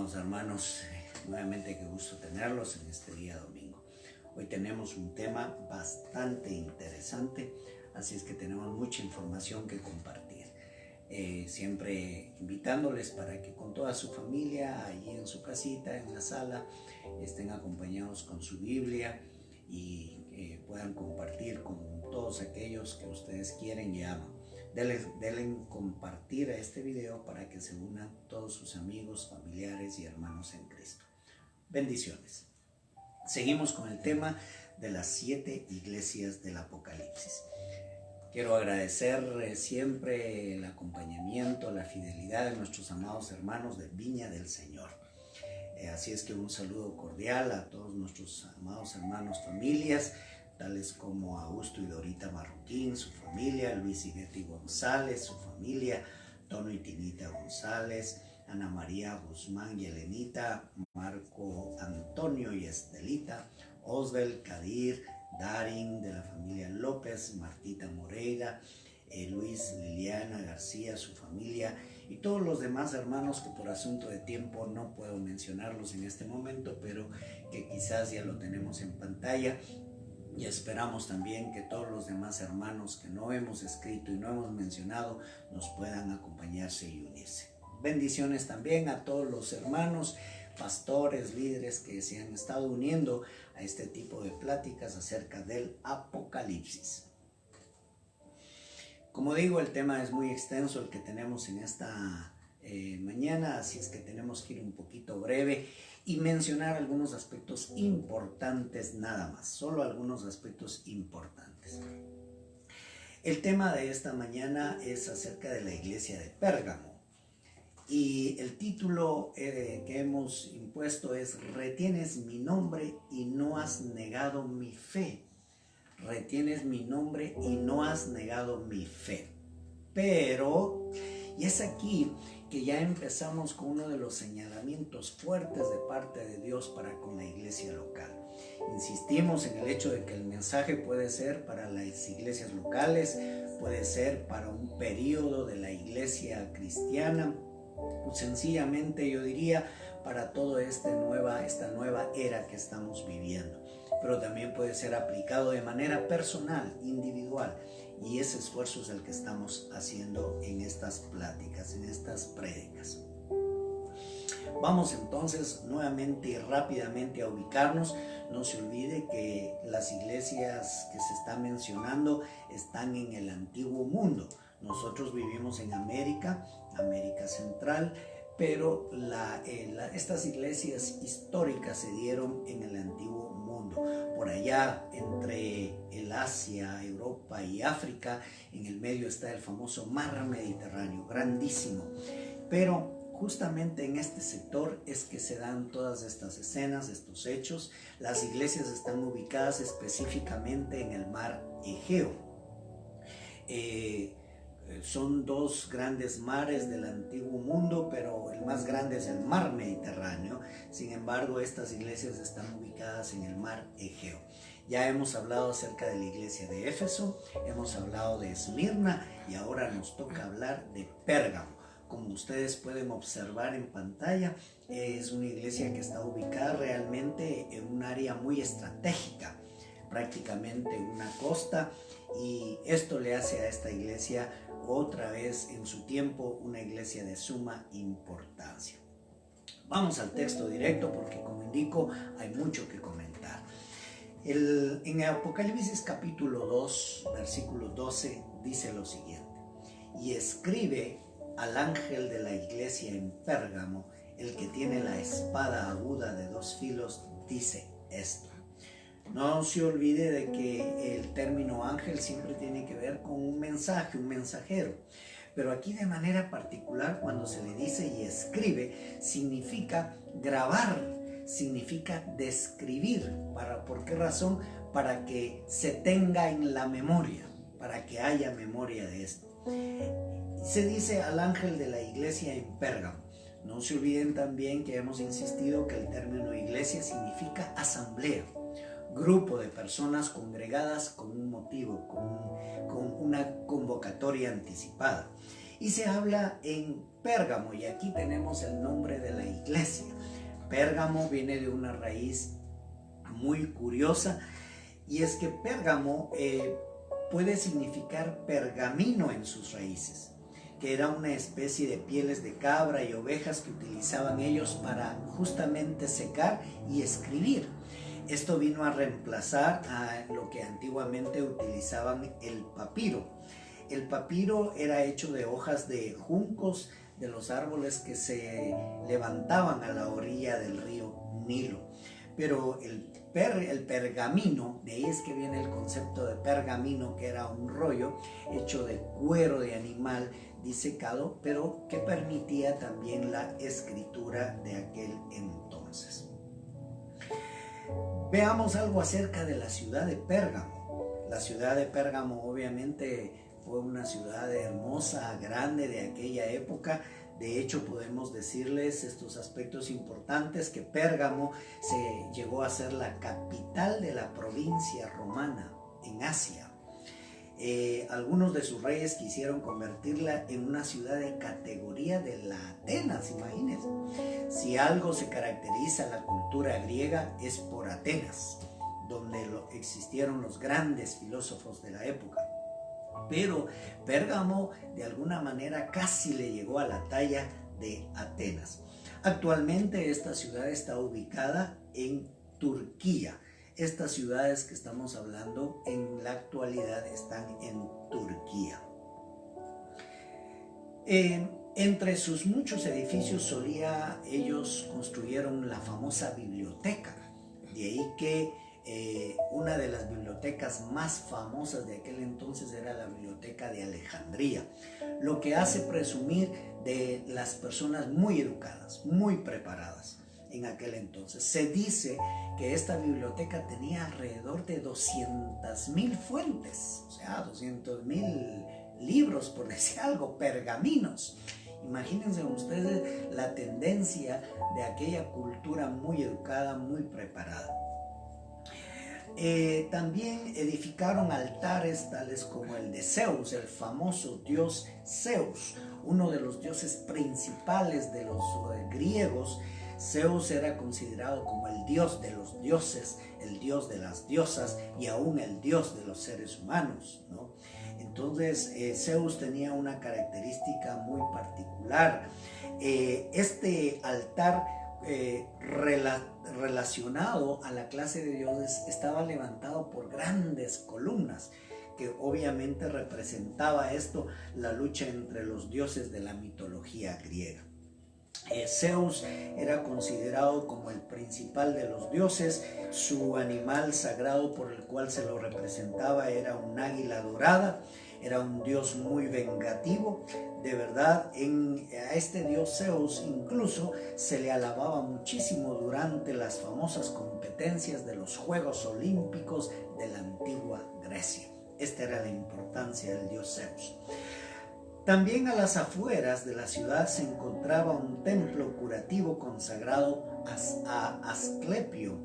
Amados hermanos, nuevamente qué gusto tenerlos en este día domingo. Hoy tenemos un tema bastante interesante, así es que tenemos mucha información que compartir. Siempre invitándoles para que con toda su familia, allí en su casita, en la sala, estén acompañados con su Biblia y puedan compartir con todos aquellos que ustedes quieren y aman. Denle compartir a este video para que se unan todos sus amigos, familiares y hermanos en Cristo. Bendiciones. Seguimos con el tema de las 7 iglesias del Apocalipsis. Quiero agradecer siempre el acompañamiento, la fidelidad de nuestros amados hermanos de Viña del Señor. Así es que un saludo cordial a todos nuestros amados hermanos, familias, tales como Augusto y Dorita Marroquín, su familia, Luis y Betty González, su familia, Tono y Tinita González, Ana María Guzmán y Elenita, Marco Antonio y Estelita, Osbel, Kadir, Darin de la familia López, Martita Moreira, Luis, Liliana García, su familia y todos los demás hermanos que por asunto de tiempo no puedo mencionarlos en este momento, pero que quizás ya lo tenemos en pantalla. Y esperamos también que todos los demás hermanos que no hemos escrito y no hemos mencionado nos puedan acompañarse y unirse. Bendiciones también a todos los hermanos, pastores, líderes que se han estado uniendo a este tipo de pláticas acerca del Apocalipsis. Como digo, el tema es muy extenso el que tenemos en esta mañana, así es que tenemos que ir un poquito breve y mencionar algunos aspectos importantes nada más, solo algunos aspectos importantes. El tema de esta mañana es acerca de la iglesia de Pérgamo y el título que hemos impuesto es "Retienes mi nombre y no has negado mi fe". Retienes mi nombre y no has negado mi fe. Pero, y es aquí que ya empezamos con uno de los señalamientos fuertes de parte de Dios para con la iglesia local. Insistimos en el hecho de que el mensaje puede ser para las iglesias locales, puede ser para un periodo de la iglesia cristiana, o sencillamente yo diría para toda esta nueva era que estamos viviendo. Pero también puede ser aplicado de manera personal, individual, y ese esfuerzo es el que estamos haciendo en estas pláticas, en estas prédicas. Vamos entonces nuevamente y rápidamente a ubicarnos. No se olvide que las iglesias que se están mencionando están en el antiguo mundo. Nosotros vivimos en América Central, pero estas iglesias históricas se dieron en el antiguo mundo, por allá entre el Asia, Europa y África. En el medio está el famoso mar Mediterráneo, grandísimo, pero justamente en este sector es que se dan todas estas escenas, estos hechos. Las iglesias están ubicadas específicamente en el mar Egeo. Son dos grandes mares del antiguo mundo, pero el más grande es el mar Mediterráneo. Sin embargo, estas iglesias están ubicadas en el mar Egeo. Ya hemos hablado acerca de la iglesia de Éfeso, hemos hablado de Esmirna y ahora nos toca hablar de Pérgamo. Como ustedes pueden observar en pantalla, es una iglesia que está ubicada realmente en un área muy estratégica, prácticamente en una costa, y esto le hace a esta iglesia otra vez en su tiempo una iglesia de suma importancia. Vamos al texto directo porque, como indico, hay mucho que comentar. En Apocalipsis capítulo 2, versículo 12, dice lo siguiente: "Y escribe al ángel de la iglesia en Pérgamo, el que tiene la espada aguda de 2 filos, dice esto". No se olvide de que el término ángel siempre tiene que ver con un mensaje, un mensajero. Pero aquí de manera particular, cuando se le dice "y escribe", significa grabar, significa describir. ¿Por qué razón? Para que se tenga en la memoria, para que haya memoria de esto. Se dice al ángel de la iglesia en Pérgamo. No se olviden también que hemos insistido que el término iglesia significa asamblea, grupo de personas congregadas con un motivo, con una convocatoria anticipada. Y se habla en Pérgamo, y aquí tenemos el nombre de la iglesia. Pérgamo viene de una raíz muy curiosa, y es que Pérgamo puede significar pergamino en sus raíces, que era una especie de pieles de cabra y ovejas que utilizaban ellos para justamente secar y escribir. Esto vino a reemplazar a lo que antiguamente utilizaban el papiro. El papiro era hecho de hojas de juncos, de los árboles que se levantaban a la orilla del río Nilo. Pero el pergamino, de ahí es que viene el concepto de pergamino, que era un rollo hecho de cuero de animal disecado, pero que permitía también la escritura de aquel entonces. Veamos algo acerca de la ciudad de Pérgamo. La ciudad de Pérgamo obviamente fue una ciudad hermosa, grande de aquella época. De hecho, podemos decirles estos aspectos importantes, que Pérgamo se llegó a ser la capital de la provincia romana en Asia. Algunos de sus reyes quisieron convertirla en una ciudad de categoría de la Atenas, imagínense. Si algo se caracteriza a la cultura griega es por Atenas, donde existieron los grandes filósofos de la época. Pero Pérgamo de alguna manera casi le llegó a la talla de Atenas. Actualmente esta ciudad está ubicada en Turquía. Estas ciudades que estamos hablando en la actualidad están en Turquía. Entre sus muchos edificios ellos construyeron la famosa biblioteca. De ahí que una de las bibliotecas más famosas de aquel entonces era la biblioteca de Alejandría, lo que hace presumir de las personas muy educadas, muy preparadas en aquel entonces. Se dice que esta biblioteca tenía alrededor de 200,000 fuentes, o sea, 200,000 libros, por decir algo, pergaminos. Imagínense ustedes la tendencia de aquella cultura muy educada, muy preparada. También edificaron altares tales como el de Zeus, el famoso dios Zeus, uno de los dioses principales de los griegos. Zeus era considerado como el dios de los dioses, el dios de las diosas y aún el dios de los seres humanos, ¿no? Entonces Zeus tenía una característica muy particular. Este altar relacionado a la clase de dioses estaba levantado por grandes columnas, que obviamente representaba esto la lucha entre los dioses de la mitología griega. Zeus era considerado como el principal de los dioses. Su animal sagrado por el cual se lo representaba era un águila dorada. Era un dios muy vengativo. De verdad, a este dios Zeus incluso se le alababa muchísimo durante las famosas competencias de los Juegos Olímpicos de la antigua Grecia. Esta era la importancia del dios Zeus. También a las afueras de la ciudad se encontraba un templo curativo consagrado a Asclepio,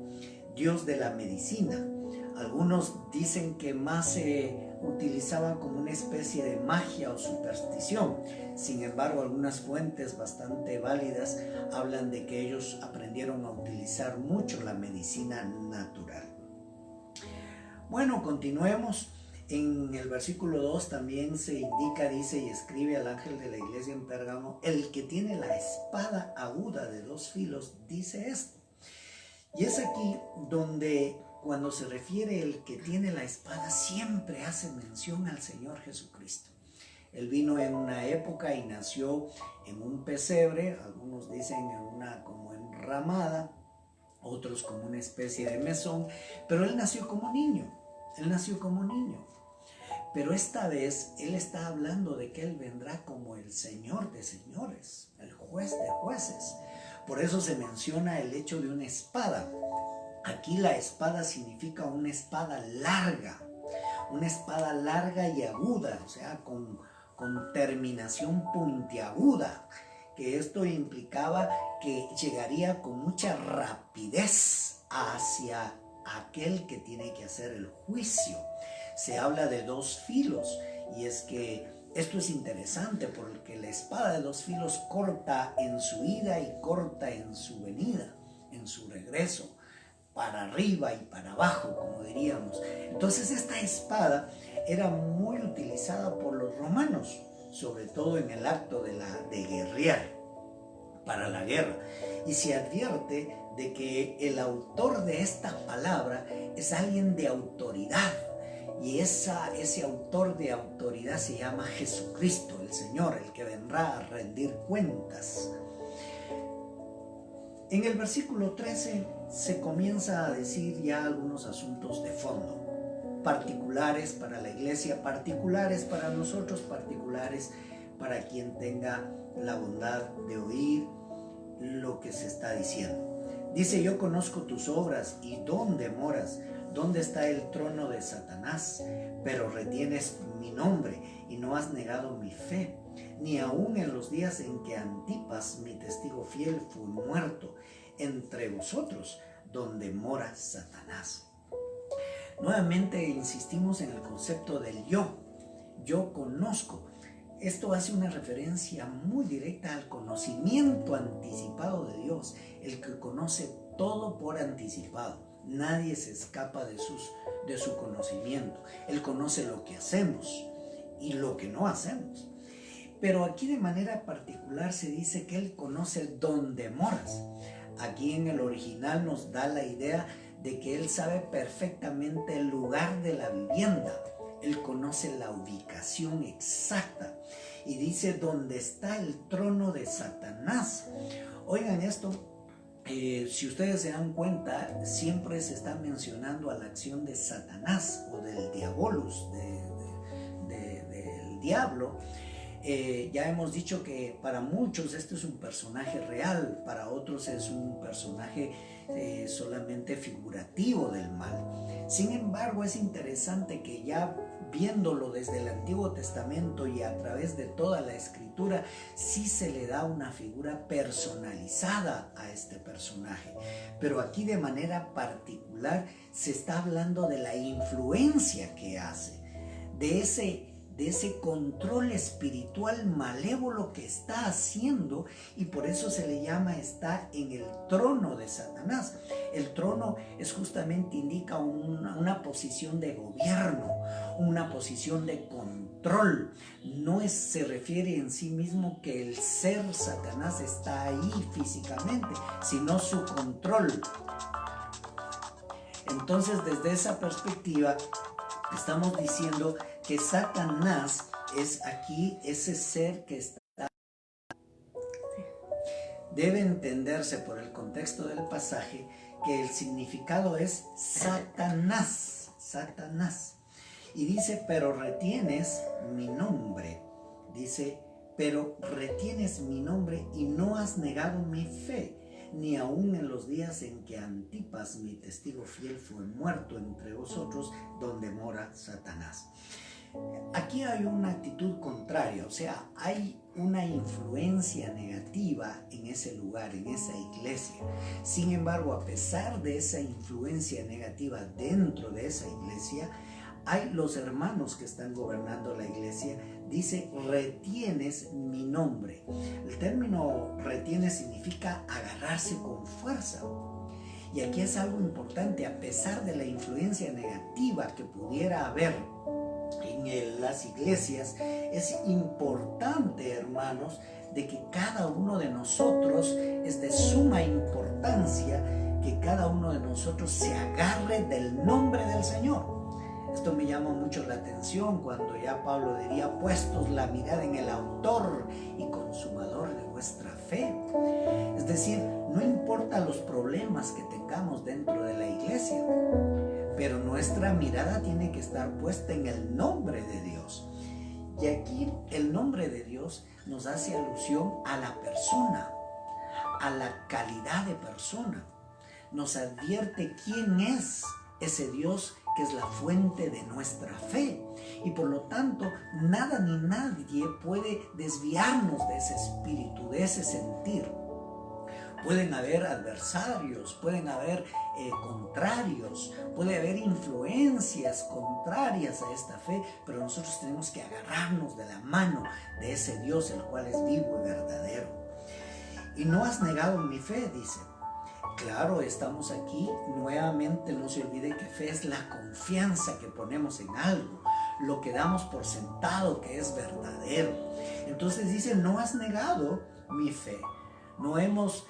dios de la medicina. Algunos dicen que más se utilizaba como una especie de magia o superstición. Sin embargo, algunas fuentes bastante válidas hablan de que ellos aprendieron a utilizar mucho la medicina natural. Bueno, continuemos. En el versículo 2 también se indica, dice, y escribe al ángel de la iglesia en Pérgamo: el que tiene la espada aguda de 2 filos dice esto. Y es aquí donde, cuando se refiere el que tiene la espada, siempre hace mención al Señor Jesucristo. Él vino en una época y nació en un pesebre, algunos dicen en una como enramada, otros como una especie de mesón, pero él nació como niño. Pero esta vez él está hablando de que él vendrá como el Señor de señores, el juez de jueces. Por eso se menciona el hecho de una espada. Aquí la espada significa una espada larga y aguda, o sea, con terminación puntiaguda, que esto implicaba que llegaría con mucha rapidez hacia aquel que tiene que hacer el juicio. Se habla de 2 filos, y es que esto es interesante porque la espada de 2 filos corta en su ida y corta en su venida. en su regreso, para arriba y para abajo, como diríamos. Entonces esta espada era muy utilizada por los romanos, sobre todo en el acto de guerrear, para la guerra. Y se advierte de que el autor de esta palabra es alguien de autoridad. Y ese autor de autoridad se llama Jesucristo, el Señor, el que vendrá a rendir cuentas. En el versículo 13 se comienza a decir ya algunos asuntos de fondo, particulares para la iglesia, particulares para nosotros, particulares para quien tenga la bondad de oír lo que se está diciendo. Dice: yo conozco tus obras y dónde moras, dónde está el trono de Satanás, pero retienes mi nombre y no has negado mi fe, ni aun en los días en que Antipas, mi testigo fiel, fue muerto entre vosotros, donde mora Satanás. Nuevamente insistimos en el concepto del yo conozco. Esto hace una referencia muy directa al conocimiento anticipado de Dios, el que conoce todo por anticipado. Nadie se escapa de su conocimiento. Él conoce lo que hacemos y lo que no hacemos. Pero aquí de manera particular se dice que Él conoce dónde moras. Aquí en el original nos da la idea de que Él sabe perfectamente el lugar de la vivienda. Él conoce la ubicación exacta. Y dice: donde está el trono de Satanás. Oigan esto. Si ustedes se dan cuenta, siempre se está mencionando a la acción de Satanás o del diabolus, del diablo. Ya hemos dicho que para muchos este es un personaje real, para otros es un personaje solamente figurativo del mal. Sin embargo, es interesante que ya viéndolo desde el Antiguo Testamento y a través de toda la Escritura, sí se le da una figura personalizada a este personaje. Pero aquí de manera particular se está hablando de la influencia que hace, de ese control espiritual malévolo que está haciendo, y por eso se le llama está en el trono de Satanás. El trono es justamente, indica una posición de gobierno, una posición de control. No se refiere en sí mismo que el ser Satanás está ahí físicamente, sino su control. Entonces, desde esa perspectiva, estamos diciendo que Satanás es aquí ese ser que está. Debe entenderse por el contexto del pasaje que el significado es Satanás, Satanás. Y dice: pero retienes mi nombre. Dice: pero retienes mi nombre y no has negado mi fe, ni aun en los días en que Antipas, mi testigo fiel, fue muerto entre vosotros, donde mora Satanás. Aquí hay una actitud contraria, o sea, hay una influencia negativa en ese lugar, en esa iglesia. Sin embargo, a pesar de esa influencia negativa dentro de esa iglesia, hay los hermanos que están gobernando la iglesia. Dice: retienes mi nombre. El término retiene significa agarrarse con fuerza. Y aquí es algo importante: a pesar de la influencia negativa que pudiera haber en las iglesias, es importante, hermanos, de que cada uno de nosotros, es de suma importancia que cada uno de nosotros se agarre del nombre del Señor. Esto me llama mucho la atención cuando ya Pablo diría: puestos la mirada en el autor y consumador de vuestra fe. Es decir, no importa los problemas que tengamos dentro de la iglesia, pero nuestra mirada tiene que estar puesta en el nombre de Dios. Y aquí el nombre de Dios nos hace alusión a la persona, a la calidad de persona. Nos advierte quién es ese Dios que es la fuente de nuestra fe. Y por lo tanto, nada ni nadie puede desviarnos de ese espíritu, de ese sentir. Pueden haber adversarios, pueden haber contrarios, puede haber influencias contrarias a esta fe, pero nosotros tenemos que agarrarnos de la mano de ese Dios, el cual es vivo y verdadero. Y no has negado mi fe, dice. Claro, estamos aquí. Nuevamente no se olvide que fe es la confianza que ponemos en algo, lo que damos por sentado que es verdadero. Entonces dice, no has negado mi fe. No hemos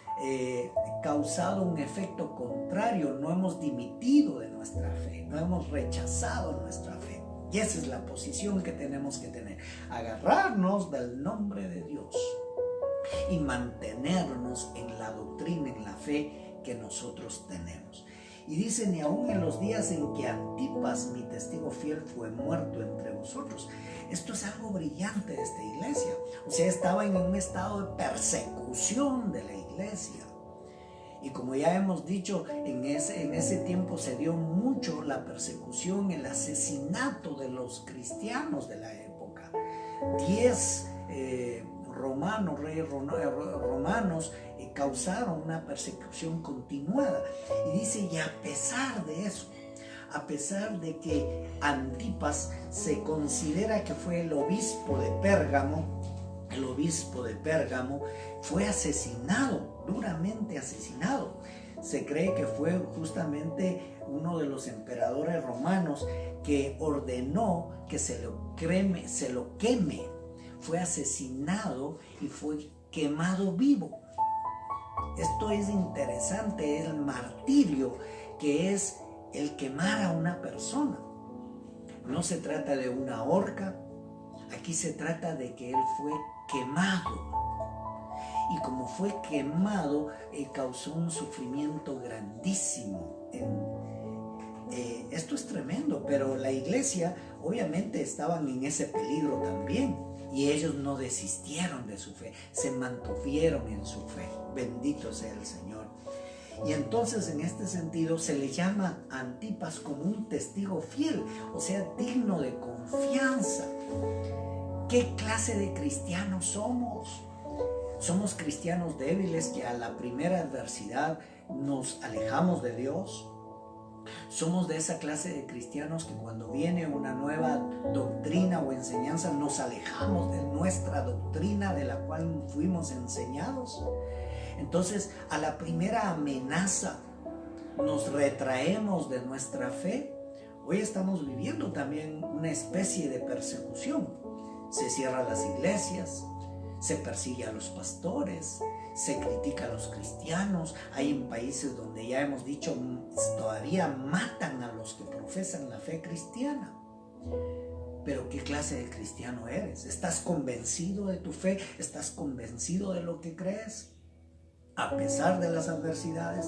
causado un efecto contrario, no hemos dimitido de nuestra fe, no hemos rechazado nuestra fe. Y esa es la posición que tenemos que tener, agarrarnos del nombre de Dios y mantenernos en la doctrina, en la fe que nosotros tenemos. Y dice, ni aun en los días en que Antipas, mi testigo fiel, fue muerto entre vosotros. Esto es algo brillante de esta iglesia. O sea, estaba en un estado de persecución de la iglesia. Y como ya hemos dicho, en ese tiempo se dio mucho la persecución, el asesinato de los cristianos de la época. 10 reyes romanos causaron una persecución continuada. Y dice, y a pesar de eso, a pesar de que Antipas se considera que fue el obispo de Pérgamo fue asesinado, duramente asesinado. Se cree que fue justamente uno de los emperadores romanos que ordenó que se lo queme. Fue asesinado y fue quemado vivo. Esto es interesante, el martirio, que es el quemar a una persona. No se trata de una horca, aquí se trata de que él fue quemado. Y como fue quemado, causó un sufrimiento grandísimo. Esto es tremendo, pero la iglesia obviamente estaban en ese peligro también. Y ellos no desistieron de su fe, se mantuvieron en su fe. Bendito sea el Señor. Y entonces en este sentido se le llama a Antipas como un testigo fiel, o sea, digno de confianza. ¿Qué clase de cristianos somos? Somos cristianos débiles que a la primera adversidad nos alejamos de Dios. Somos de esa clase de cristianos que cuando viene una nueva doctrina o enseñanza nos alejamos de nuestra doctrina de la cual fuimos enseñados. Entonces, a la primera amenaza nos retraemos de nuestra fe. Hoy estamos viviendo también una especie de persecución. Se cierran las iglesias, se persigue a los pastores, se critica a los cristianos. Hay en países donde ya hemos dicho, todavía matan a los que profesan la fe cristiana. Pero ¿qué clase de cristiano eres? ¿Estás convencido de tu fe? ¿Estás convencido de lo que crees? A pesar de las adversidades.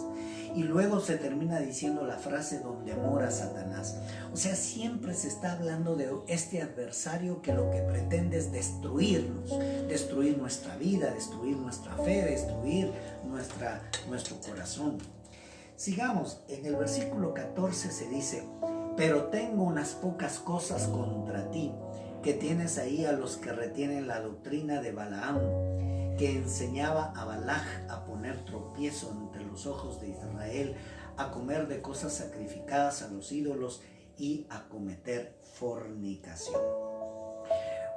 Y luego se termina diciendo la frase donde mora Satanás. O sea, siempre se está hablando de este adversario que lo que pretende es destruirnos, destruir nuestra vida, destruir nuestra fe, destruir nuestro corazón. Sigamos, en el versículo 14 se dice, pero tengo unas pocas cosas contra ti, que tienes ahí a los que retienen la doctrina de Balaam, que enseñaba a Balac a poner tropiezo entre los ojos de Israel, a comer de cosas sacrificadas a los ídolos y a cometer fornicación.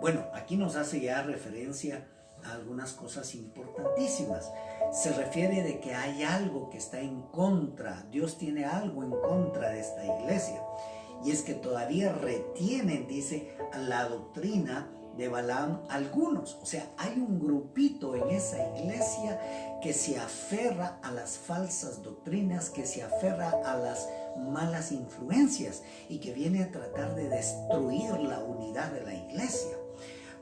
Bueno, aquí nos hace ya referencia a algunas cosas importantísimas. Se refiere de que hay algo que está en contra, Dios tiene algo en contra de esta iglesia, y es que todavía retienen, dice, a la doctrina de Balaam algunos. O sea, hay un grupito en esa iglesia que se aferra a las falsas doctrinas, que se aferra a las malas influencias y que viene a tratar de destruir la unidad de la iglesia.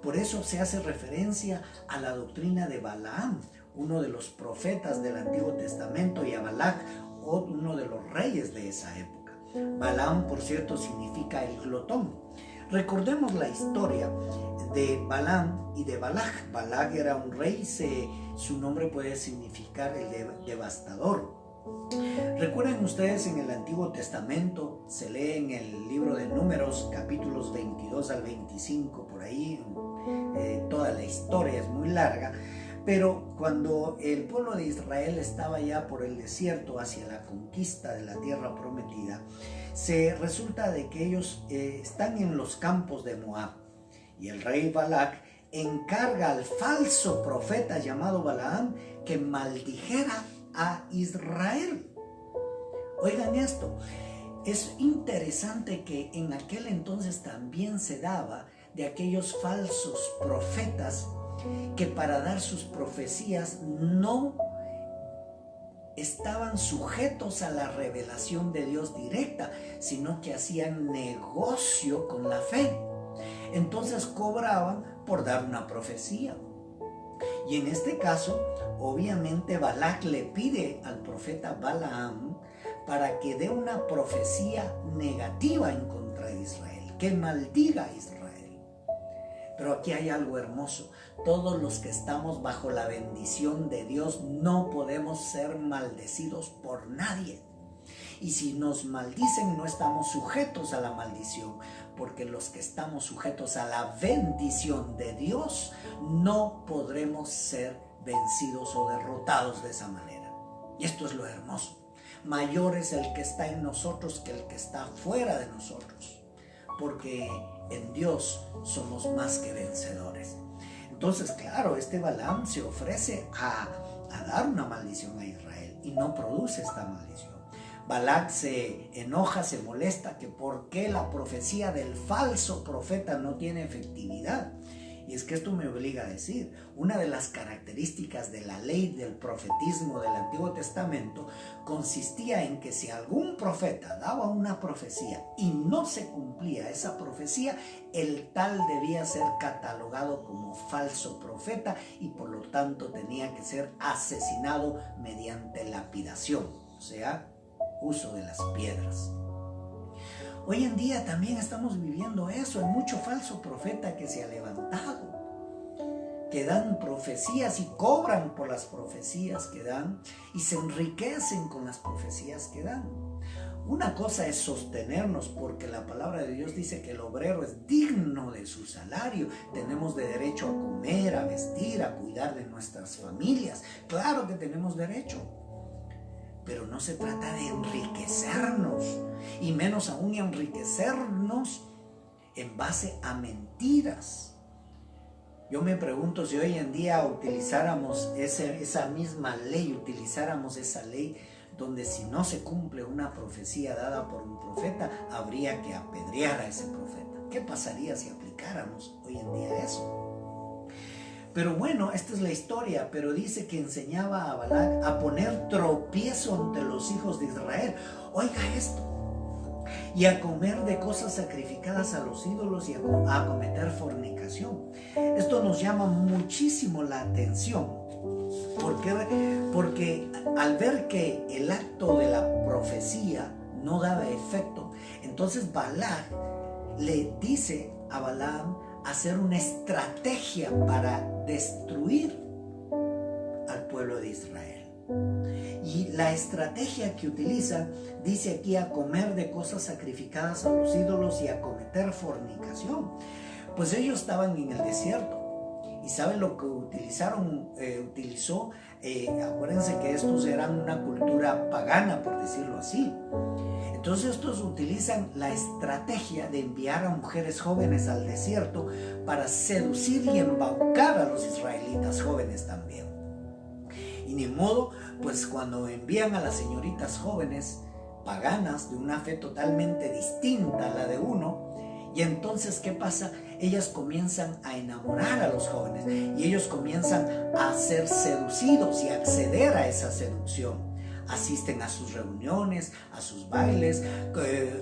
Por eso se hace referencia a la doctrina de Balaam, uno de los profetas del Antiguo Testamento, y a Balac, uno de los reyes de esa época. Balaam, por cierto, significa el glotón. Recordemos la historia de Balaam y de Balac. Balac era un rey, su nombre puede significar el devastador. Recuerden ustedes, en el Antiguo Testamento se lee en el libro de Números, capítulos 22 al 25, por ahí, toda la historia es muy larga, pero cuando el pueblo de Israel estaba ya por el desierto hacia la conquista de la tierra prometida, se resulta de que ellos están en los campos de Moab, y el rey Balac encarga al falso profeta llamado Balaam que maldijera a Israel. Oigan esto, es interesante que en aquel entonces también se daba de aquellos falsos profetas que para dar sus profecías no estaban sujetos a la revelación de Dios directa, sino que hacían negocio con la fe. Entonces cobraban por dar una profecía. Y en este caso, obviamente Balac le pide al profeta Balaam para que dé una profecía negativa en contra de Israel, que maldiga a Israel. Pero aquí hay algo hermoso. Todos los que estamos bajo la bendición de Dios no podemos ser maldecidos por nadie. Y si nos maldicen, no estamos sujetos a la maldición, porque los que estamos sujetos a la bendición de Dios no podremos ser vencidos o derrotados de esa manera. Y esto es lo hermoso. Mayor es el que está en nosotros que el que está fuera de nosotros, porque en Dios somos más que vencedores. Entonces, claro, este Balaam se ofrece a dar una maldición a Israel y no produce esta maldición. Balac se enoja, se molesta que por qué la profecía del falso profeta no tiene efectividad. Y es que esto me obliga a decir, una de las características de la ley del profetismo del Antiguo Testamento consistía en que si algún profeta daba una profecía y no se cumplía esa profecía, el tal debía ser catalogado como falso profeta y por lo tanto tenía que ser asesinado mediante lapidación, o sea, uso de las piedras. Hoy en día también estamos viviendo eso. Hay mucho falso profeta que se ha levantado, que dan profecías y cobran por las profecías que dan y se enriquecen con las profecías que dan. Una cosa es sostenernos, porque la palabra de Dios dice que el obrero es digno de su salario. Tenemos derecho a comer, a vestir, a cuidar de nuestras familias. Claro que tenemos derecho. Pero no se trata de enriquecernos, y menos aún enriquecernos en base a mentiras. Yo me pregunto si hoy en día utilizáramos esa misma ley, utilizáramos esa ley donde si no se cumple una profecía dada por un profeta, habría que apedrear a ese profeta. ¿Qué pasaría si aplicáramos hoy en día eso? Pero bueno, esta es la historia, pero dice que enseñaba a Balac a poner tropiezo ante los hijos de Israel. Oiga esto. Y a comer de cosas sacrificadas a los ídolos y a cometer fornicación. Esto nos llama muchísimo la atención. ¿Por qué? Porque al ver que el acto de la profecía no daba efecto, entonces Balac le dice a Balaam hacer una estrategia para destruir al pueblo de Israel. Y la estrategia que utiliza, dice aquí, a comer de cosas sacrificadas a los ídolos y a cometer fornicación. Pues ellos estaban en el desierto. ¿Y saben lo que utilizó? Acuérdense que estos eran una cultura pagana, por decirlo así. Entonces estos utilizan la estrategia de enviar a mujeres jóvenes al desierto para seducir y embaucar a los israelitas jóvenes también. Y ni modo, pues cuando envían a las señoritas jóvenes paganas de una fe totalmente distinta a la de uno, y entonces ¿qué pasa? Ellas comienzan a enamorar a los jóvenes y ellos comienzan a ser seducidos y a acceder a esa seducción. Asisten a sus reuniones, a sus bailes,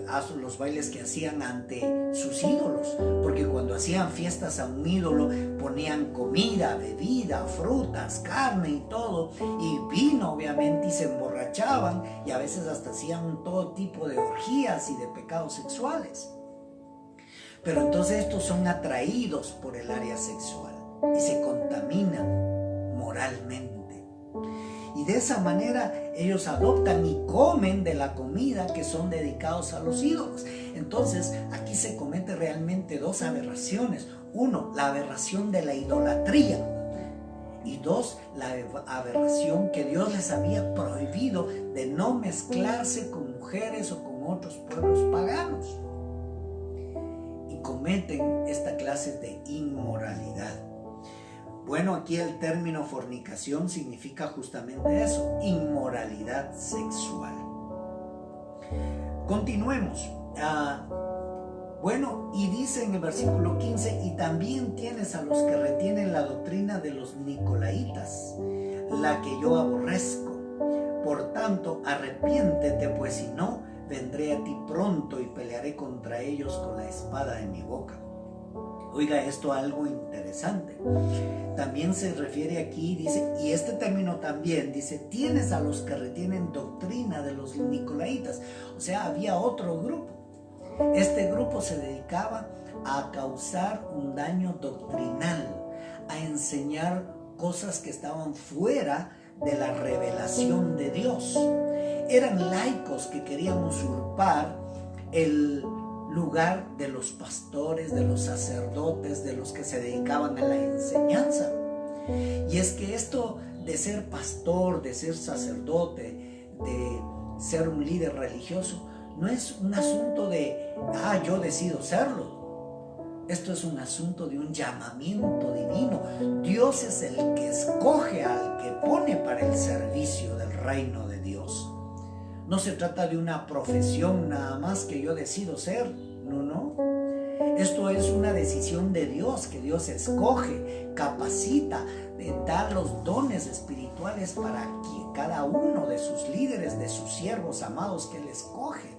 a los bailes que hacían ante sus ídolos, porque cuando hacían fiestas a un ídolo ponían comida, bebida, frutas, carne y todo, y vino obviamente, y se emborrachaban, y a veces hasta hacían todo tipo de orgías y de pecados sexuales. Pero entonces estos son atraídos por el área sexual y se contaminan moralmente. Y de esa manera ellos adoptan y comen de la comida que son dedicados a los ídolos. Entonces aquí se comete realmente dos aberraciones. Uno, la aberración de la idolatría. Y dos, la aberración que Dios les había prohibido de no mezclarse con mujeres o con otros pueblos paganos. Y cometen esta clase de inmoralidad. Bueno, aquí el término fornicación significa justamente eso, inmoralidad sexual. Continuemos. Bueno, y dice en el versículo 15, y también tienes a los que retienen la doctrina de los nicolaitas, la que yo aborrezco. Por tanto, arrepiéntete, pues si no, vendré a ti pronto y pelearé contra ellos con la espada de mi boca. Oiga esto algo interesante. También se refiere aquí, dice, y este término también, dice, tienes a los que retienen doctrina de los nicolaitas. O sea, había otro grupo. Este grupo se dedicaba a causar un daño doctrinal, a enseñar cosas que estaban fuera de la revelación de Dios. Eran laicos que querían usurpar el lugar de los pastores, de los sacerdotes, de los que se dedicaban a la enseñanza. Y es que esto de ser pastor, de ser sacerdote, de ser un líder religioso, no es un asunto de, yo decido serlo. Esto es un asunto de un llamamiento divino. Dios es el que escoge al que pone para el servicio del reino de Dios. No se trata de una profesión nada más que yo decido ser. No. Esto es una decisión de Dios, que Dios escoge, capacita, da los dones espirituales para cada uno de sus líderes, de sus siervos amados que Él escoge.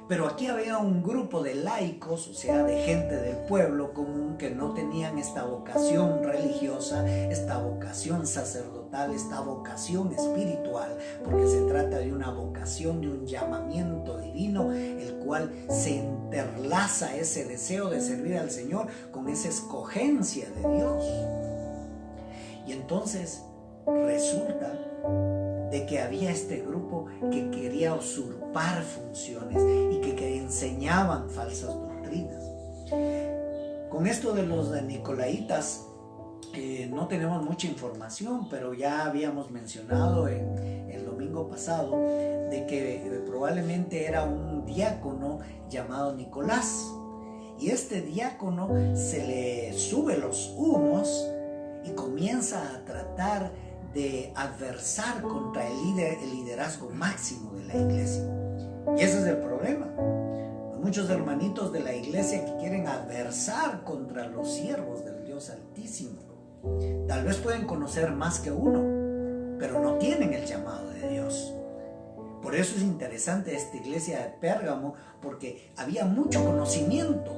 Pero aquí había un grupo de laicos, o sea, de gente del pueblo común que no tenían esta vocación religiosa, esta vocación sacerdotal, esta vocación espiritual, porque se trata de una vocación, de un llamamiento divino, el cual se interlaza ese deseo de servir al Señor con esa escogencia de Dios. Y entonces resulta de que había este grupo que quería usurpar funciones y que enseñaban falsas doctrinas. Con esto de los nicolaitas no tenemos mucha información, pero ya habíamos mencionado en el domingo pasado de que probablemente era un diácono llamado Nicolás, y este diácono se le sube los humos y comienza a tratar de adversar contra el liderazgo máximo de la iglesia. Y ese es el problema. Hay muchos hermanitos de la iglesia que quieren adversar contra los siervos del Dios Altísimo. Tal vez pueden conocer más que uno, pero no tienen el llamado de Dios. Por eso es interesante esta iglesia de Pérgamo, porque había mucho conocimiento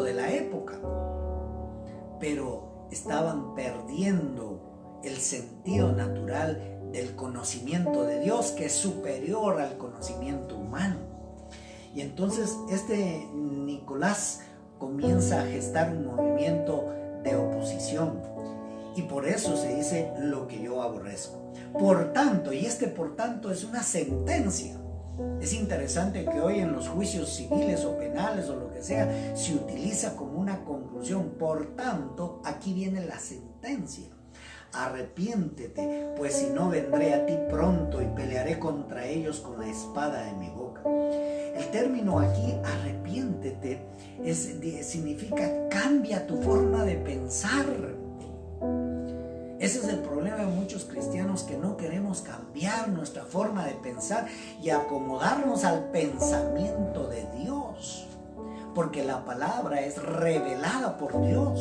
de la época, pero estaban perdiendo el sentido natural del conocimiento de Dios, que es superior al conocimiento humano. Y entonces este Nicolás comienza a gestar un movimiento de oposición, y por eso se dice lo que yo aborrezco. Por tanto, y este por tanto es una sentencia. Es interesante que hoy en los juicios civiles o penales o lo que sea se utiliza como una conclusión. Por tanto, aquí viene la sentencia. Arrepiéntete, pues si no vendré a ti pronto y pelearé contra ellos con la espada de mi boca. El término aquí, arrepiéntete, significa cambia tu forma de pensar. Ese es el problema de muchos cristianos, que no queremos cambiar nuestra forma de pensar y acomodarnos al pensamiento de Dios, porque la palabra es revelada por Dios.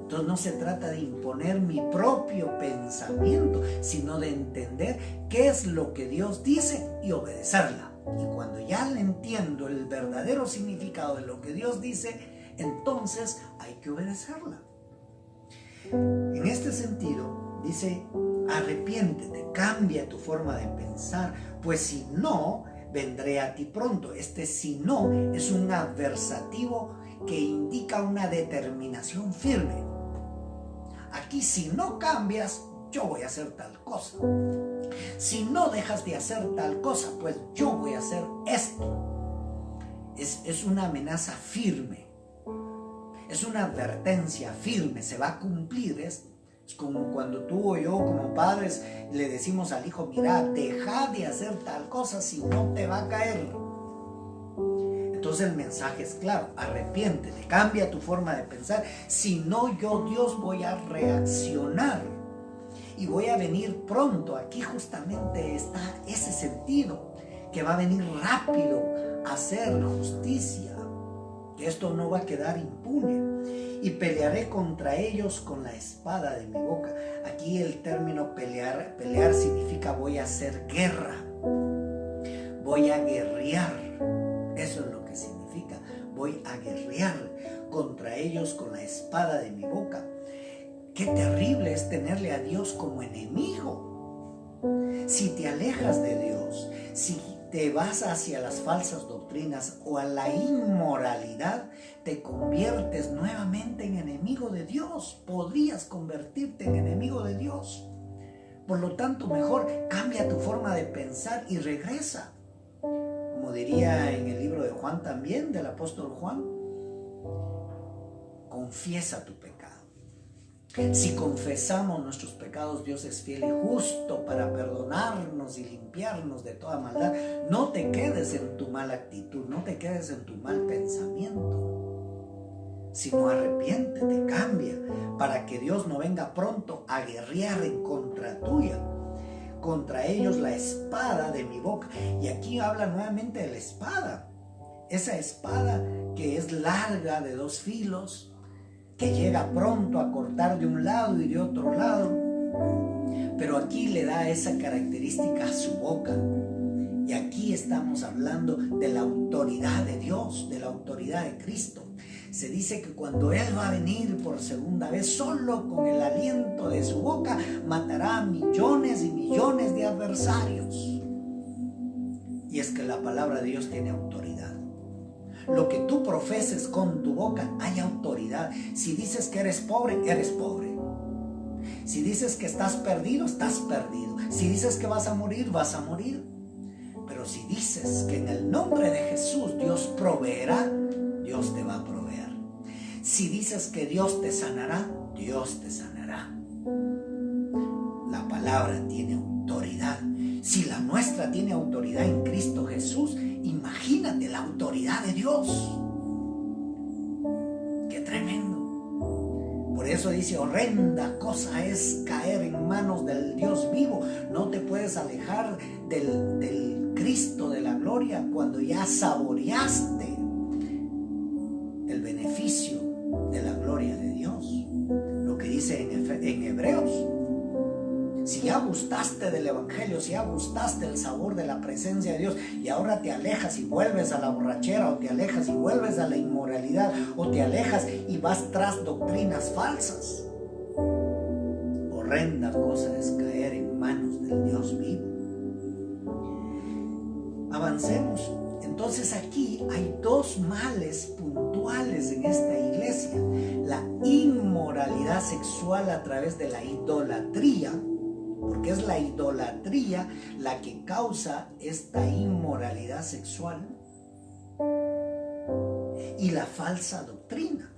Entonces no se trata de imponer mi propio pensamiento, sino de entender qué es lo que Dios dice y obedecerla. Y cuando ya le entiendo el verdadero significado de lo que Dios dice, entonces hay que obedecerla. En este sentido, dice, arrepiéntete, cambia tu forma de pensar, pues si no, vendré a ti pronto. Este si no es un adversativo que indica una determinación firme. Aquí, si no cambias, yo voy a hacer tal cosa. Si no dejas de hacer tal cosa, pues yo voy a hacer esto. Es una amenaza firme. Es una advertencia firme, se va a cumplir esto. Es como cuando tú o yo como padres le decimos al hijo, mira, deja de hacer tal cosa, si no te va a caer. Entonces el mensaje es claro: arrepiéntete, cambia tu forma de pensar. Si no, yo, Dios, voy a reaccionar y voy a venir pronto. Aquí justamente está ese sentido, que va a venir rápido a hacer justicia, que esto no va a quedar impune. Y pelearé contra ellos con la espada de mi boca. Aquí el término pelear significa voy a hacer guerra, voy a guerrear. Eso es lo que significa: voy a guerrear contra ellos con la espada de mi boca. Qué terrible es tenerle a Dios como enemigo. Si te alejas de Dios, si te vas hacia las falsas doctrinas o a la inmoralidad, te conviertes nuevamente en enemigo de Dios. Podrías convertirte en enemigo de Dios. Por lo tanto, mejor cambia tu forma de pensar y regresa. Como diría en el libro de Juan también, del apóstol Juan, confiesa tu pecado. Si confesamos nuestros pecados, Dios es fiel y justo para perdonarnos y limpiarnos de toda maldad. No te quedes en tu mala actitud, no te quedes en tu mal pensamiento, sino arrepiéntete, cambia, para que Dios no venga pronto a guerrear en contra tuya. Contra ellos la espada de mi boca. Y aquí habla nuevamente de la espada, esa espada que es larga, de 2 filos, que llega pronto a cortar de un lado y de otro lado. Pero aquí le da esa característica a su boca. Y aquí estamos hablando de la autoridad de Dios, de la autoridad de Cristo. Se dice que cuando Él va a venir por segunda vez, solo con el aliento de su boca matará a millones y millones de adversarios. Y es que la palabra de Dios tiene autoridad. Lo que tú profeses con tu boca, hay autoridad. Si dices que eres pobre, eres pobre. Si dices que estás perdido, estás perdido. Si dices que vas a morir, vas a morir. Pero si dices que en el nombre de Jesús Dios proveerá, Dios te va a proveer. Si dices que Dios te sanará, Dios te sanará. La palabra tiene autoridad. Si la nuestra tiene autoridad en Cristo Jesús, imagínate la autoridad de Dios. ¡Qué tremendo! Por eso dice: horrenda cosa es caer en manos del Dios vivo. No te puedes alejar del Cristo de la gloria cuando ya saboreaste el beneficio de la gloria de Dios. Lo que dice en Hebreos: si ya gustaste del evangelio, si ya gustaste el sabor de la presencia de Dios y ahora te alejas y vuelves a la borrachera, o te alejas y vuelves a la inmoralidad, o te alejas y vas tras doctrinas falsas, horrenda cosa es caer en manos del Dios vivo. Avancemos. Entonces aquí hay 2 males puntuales en esta iglesia: la inmoralidad sexual a través de la idolatría, porque es la idolatría la que causa esta inmoralidad sexual, y la falsa doctrina.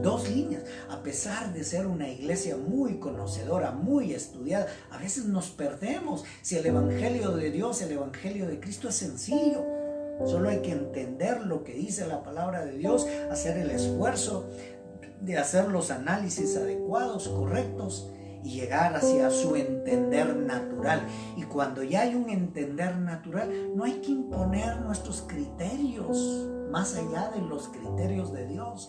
2 líneas. A pesar de ser una iglesia muy conocedora, muy estudiada, a veces nos perdemos. Si el evangelio de Dios, el evangelio de Cristo es sencillo, solo hay que entender lo que dice la palabra de Dios, hacer el esfuerzo de hacer los análisis adecuados, correctos, y llegar hacia su entender natural. Y cuando ya hay un entender natural, no hay que imponer nuestros criterios más allá de los criterios de Dios,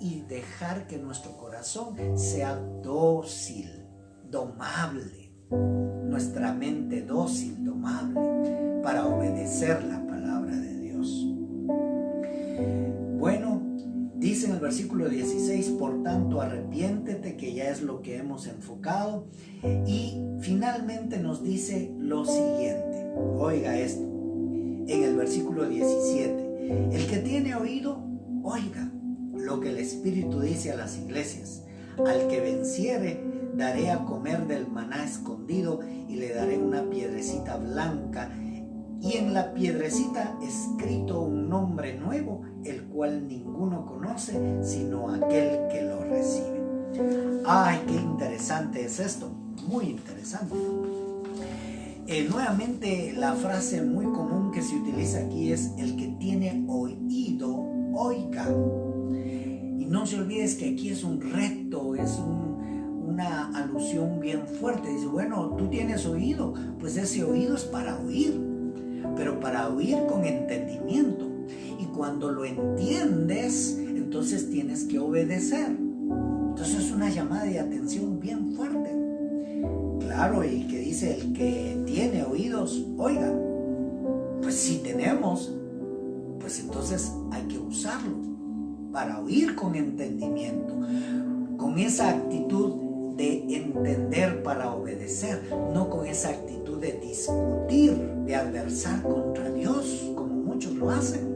y dejar que nuestro corazón sea dócil, domable, nuestra mente dócil, domable, para obedecer la palabra de Dios. Bueno, dice en el versículo 16: por tanto arrepiéntete, que ya es lo que hemos enfocado. Y finalmente nos dice lo siguiente, oiga esto, en el versículo 17: el que tiene oído, oiga lo que el Espíritu dice a las iglesias. Al que venciere, daré a comer del maná escondido, y le daré una piedrecita blanca, y en la piedrecita escrito un nombre nuevo, el cual ninguno conoce sino aquel que lo recibe. ¡Ay, qué interesante es esto! Muy interesante. Nuevamente la frase muy común que se utiliza aquí es: el que tiene oído, oiga. Y no se olvides que aquí es un reto, es una alusión bien fuerte. Dice, bueno, tú tienes oído, pues ese oído es para oír, pero para oír con entendimiento. Y cuando lo entiendes, entonces tienes que obedecer. Entonces es una llamada de atención bien fuerte. Claro, y que dice: el que tiene oídos, oiga. Pues si tenemos, pues entonces hay que usarlo para oír con entendimiento, con esa actitud de entender para obedecer, no con esa actitud de discutir, de adversar contra Dios, como muchos lo hacen.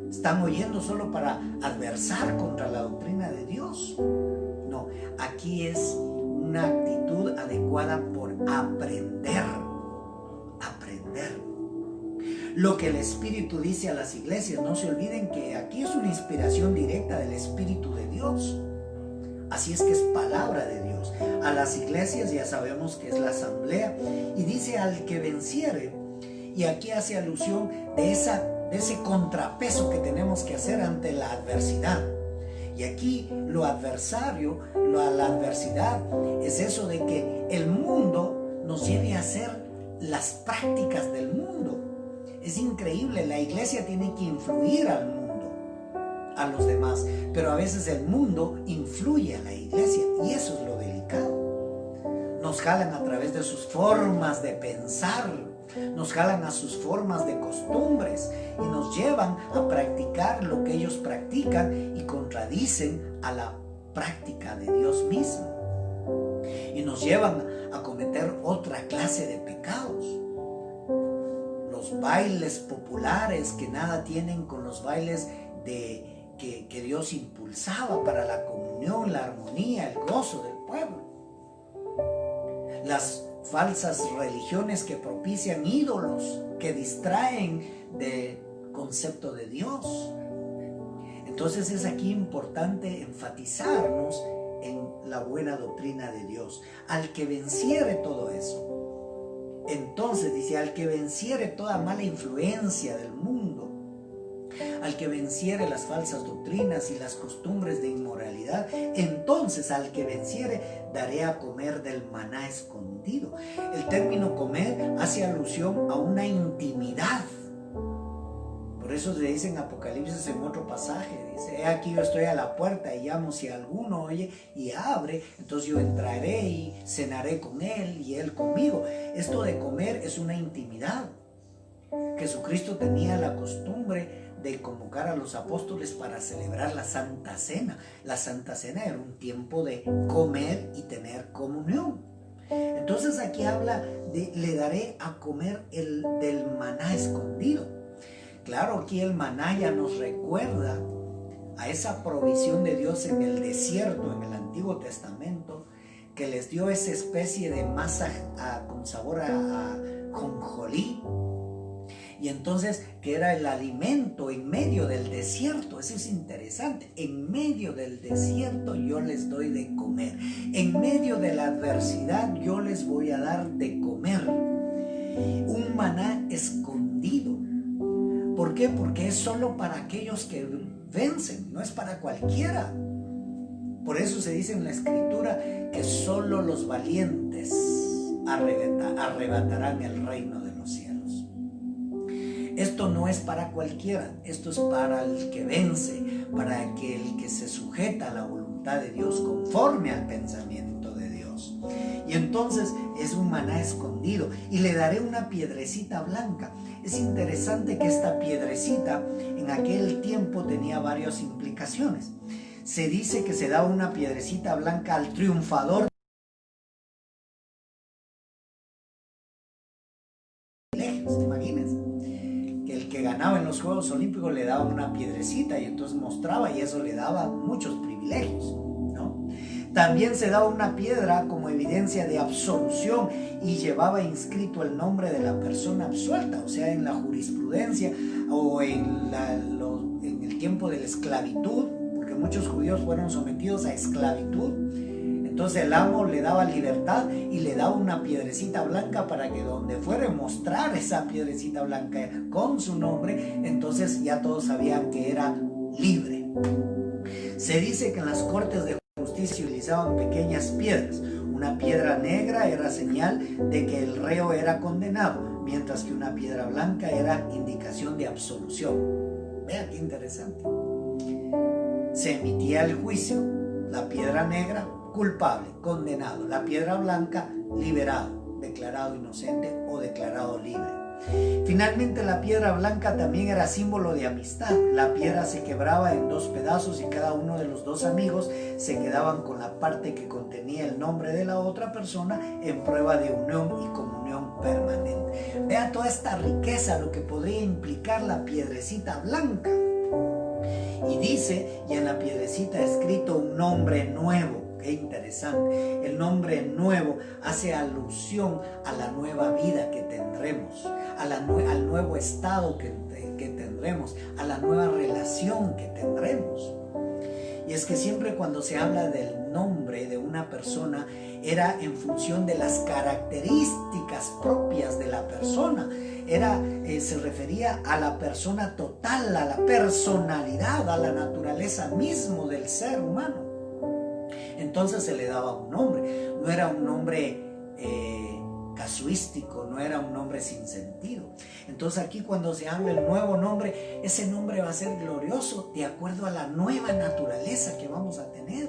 Están oyendo solo para adversar contra la doctrina de Dios. No, aquí es una actitud adecuada por aprender. Lo que el Espíritu dice a las iglesias, no se olviden que aquí es una inspiración directa del Espíritu de Dios. Así es que es palabra de Dios. A las iglesias ya sabemos que es la asamblea, y dice: al que venciere. Y aquí hace alusión de ese contrapeso que tenemos que hacer ante la adversidad. Y aquí la adversidad es eso de que el mundo nos lleve a hacer las prácticas del mundo. Es increíble, la iglesia tiene que influir al mundo, a los demás, pero a veces el mundo influye a la iglesia, y eso es lo delicado. Nos jalan a través de sus formas de pensar, nos jalan a sus formas de costumbres y nos llevan a practicar lo que ellos practican y contradicen a la práctica de Dios mismo, y nos llevan a cometer otra clase de pecados. Los bailes populares que nada tienen con los bailes que Dios impulsaba para la comunión, la armonía, el gozo del pueblo. Las falsas religiones que propician ídolos, que distraen del concepto de Dios. Entonces es aquí importante enfatizarnos en la buena doctrina de Dios. Al que venciere todo eso, entonces dice: al que venciere toda mala influencia del mundo, al que venciere las falsas doctrinas y las costumbres de inmoralidad, entonces al que venciere daré a comer del maná escondido. El término comer hace alusión a una intimidad. Por eso se dice en Apocalipsis, en otro pasaje, dice: he aquí yo estoy a la puerta y llamo, si alguno oye y abre, entonces yo entraré y cenaré con él y él conmigo. Esto de comer es una intimidad. Jesucristo tenía la costumbre de convocar a los apóstoles para celebrar la Santa Cena. La Santa Cena era un tiempo de comer y tener comunión. Entonces aquí habla de: le daré a comer del maná escondido. Claro, aquí el maná ya nos recuerda a esa provisión de Dios en el desierto, en el Antiguo Testamento, que les dio esa especie de masa con sabor a jonjolí. Y entonces, que era el alimento en medio del desierto. Eso es interesante. En medio del desierto yo les doy de comer. En medio de la adversidad yo les voy a dar de comer. Un maná escondido. ¿Por qué? Porque es solo para aquellos que vencen, no es para cualquiera. Por eso se dice en la Escritura que solo los valientes arrebatarán el reino de los cielos. Esto no es para cualquiera, esto es para el que vence, para el que se sujeta a la voluntad de Dios conforme al pensamiento de Dios. Y entonces es un maná escondido, y le daré una piedrecita blanca. Es interesante que esta piedrecita en aquel tiempo tenía varias implicaciones. Se dice que se daba una piedrecita blanca al triunfador. Imagínense que el que ganaba en los Juegos Olímpicos le daban una piedrecita y entonces mostraba, y eso le daba muchos privilegios, ¿no? También se daba una piedra como evidencia de absolución y llevaba inscrito el nombre de la persona absuelta, o sea, en la jurisprudencia o en el tiempo de la esclavitud, porque muchos judíos fueron sometidos a esclavitud. Entonces el amo le daba libertad y le daba una piedrecita blanca para que donde fuera mostrar esa piedrecita blanca con su nombre, entonces ya todos sabían que era libre. Se dice que en las cortes de justicia utilizaban pequeñas piedras. Una piedra negra era señal de que el reo era condenado, mientras que una piedra blanca era indicación de absolución. Vea qué interesante. Se emitía el juicio. La piedra negra, culpable, condenado. La piedra blanca, liberado, declarado inocente o declarado libre. Finalmente, la piedra blanca también era símbolo de amistad. La piedra se quebraba en dos pedazos y cada uno de los dos amigos se quedaban con la parte que contenía el nombre de la otra persona en prueba de unión y comunión permanente. Vea toda esta riqueza, lo que podría implicar la piedrecita blanca. Y dice, y en la piedrecita escrito un nombre nuevo. Qué interesante. El nombre nuevo hace alusión a la nueva vida que tendremos, al nuevo estado que tendremos, a la nueva relación que tendremos. Y es que siempre cuando se habla del nombre de una persona, era en función de las características propias de la persona. Se refería a la persona total, a la personalidad, a la naturaleza mismo del ser humano. Entonces se le daba un nombre. No era un nombre casuístico, no era un nombre sin sentido. Entonces aquí cuando se habla del nuevo nombre, ese nombre va a ser glorioso de acuerdo a la nueva naturaleza que vamos a tener,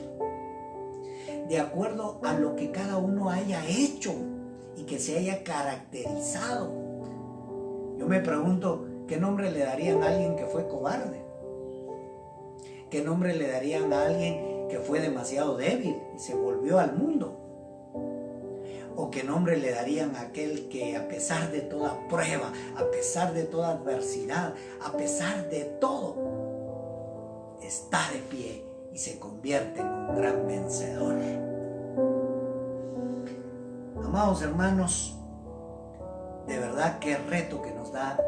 de acuerdo a lo que cada uno haya hecho y que se haya caracterizado. Yo me pregunto, ¿qué nombre le darían a alguien que fue cobarde? ¿Qué nombre le darían a alguien que fue demasiado débil y se volvió al mundo? ¿O qué nombre le darían a aquel que a pesar de toda prueba, a pesar de toda adversidad, a pesar de todo, está de pie y se convierte en un gran vencedor? Amados hermanos, de verdad qué reto que nos da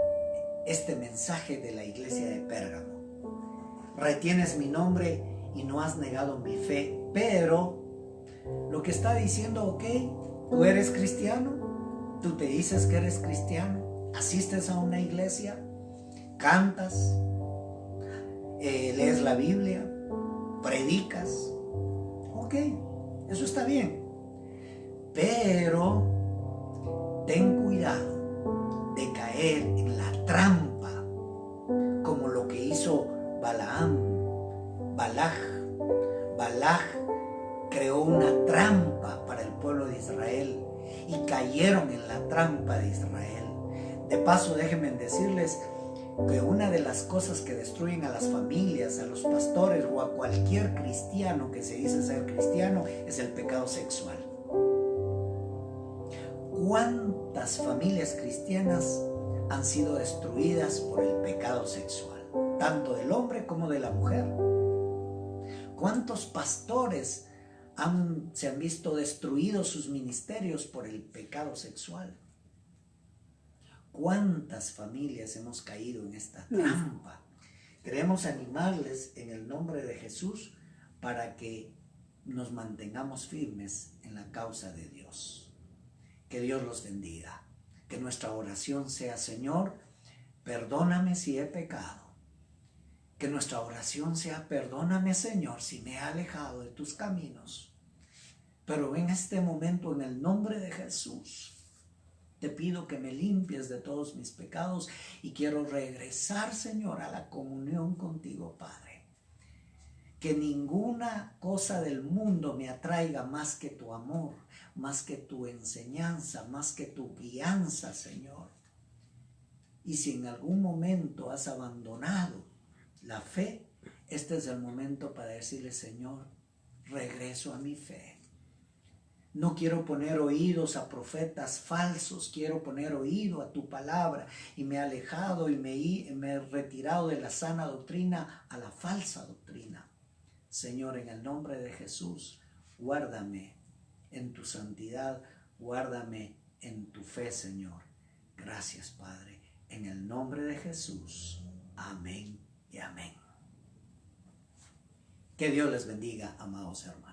este mensaje de la iglesia de Pérgamo. Retienes mi nombre y no has negado mi fe, pero lo que está diciendo, ok, tú eres cristiano, tú te dices que eres cristiano, asistes a una iglesia, cantas, lees la Biblia, predicas, ok, eso está bien, pero ten cuidado de caer en la trampa como lo que hizo Balaj creó una trampa para el pueblo de Israel y cayeron en la trampa de Israel. De paso, déjenme decirles que una de las cosas que destruyen a las familias, a los pastores o a cualquier cristiano que se dice ser cristiano es el pecado sexual. ¿Cuántas familias cristianas han sido destruidas por el pecado sexual? Tanto del hombre como de la mujer. ¿Cuántos pastores se han visto destruidos sus ministerios por el pecado sexual? ¿Cuántas familias hemos caído en esta trampa? Queremos animarles en el nombre de Jesús para que nos mantengamos firmes en la causa de Dios. Que Dios los bendiga. Que nuestra oración sea: Señor, perdóname si he pecado. Que nuestra oración sea: perdóname, Señor, si me he alejado de tus caminos. Pero en este momento, en el nombre de Jesús, te pido que me limpies de todos mis pecados y quiero regresar, Señor, a la comunión contigo, Padre. Que ninguna cosa del mundo me atraiga más que tu amor, más que tu enseñanza, más que tu guianza, Señor. Y si en algún momento has abandonado la fe, este es el momento para decirle: Señor, regreso a mi fe. No quiero poner oídos a profetas falsos, quiero poner oído a tu palabra. Y me he alejado y me he retirado de la sana doctrina a la falsa doctrina. Señor, en el nombre de Jesús, guárdame en tu santidad, guárdame en tu fe, Señor. Gracias, Padre. En el nombre de Jesús. Amén y amén. Que Dios les bendiga, amados hermanos.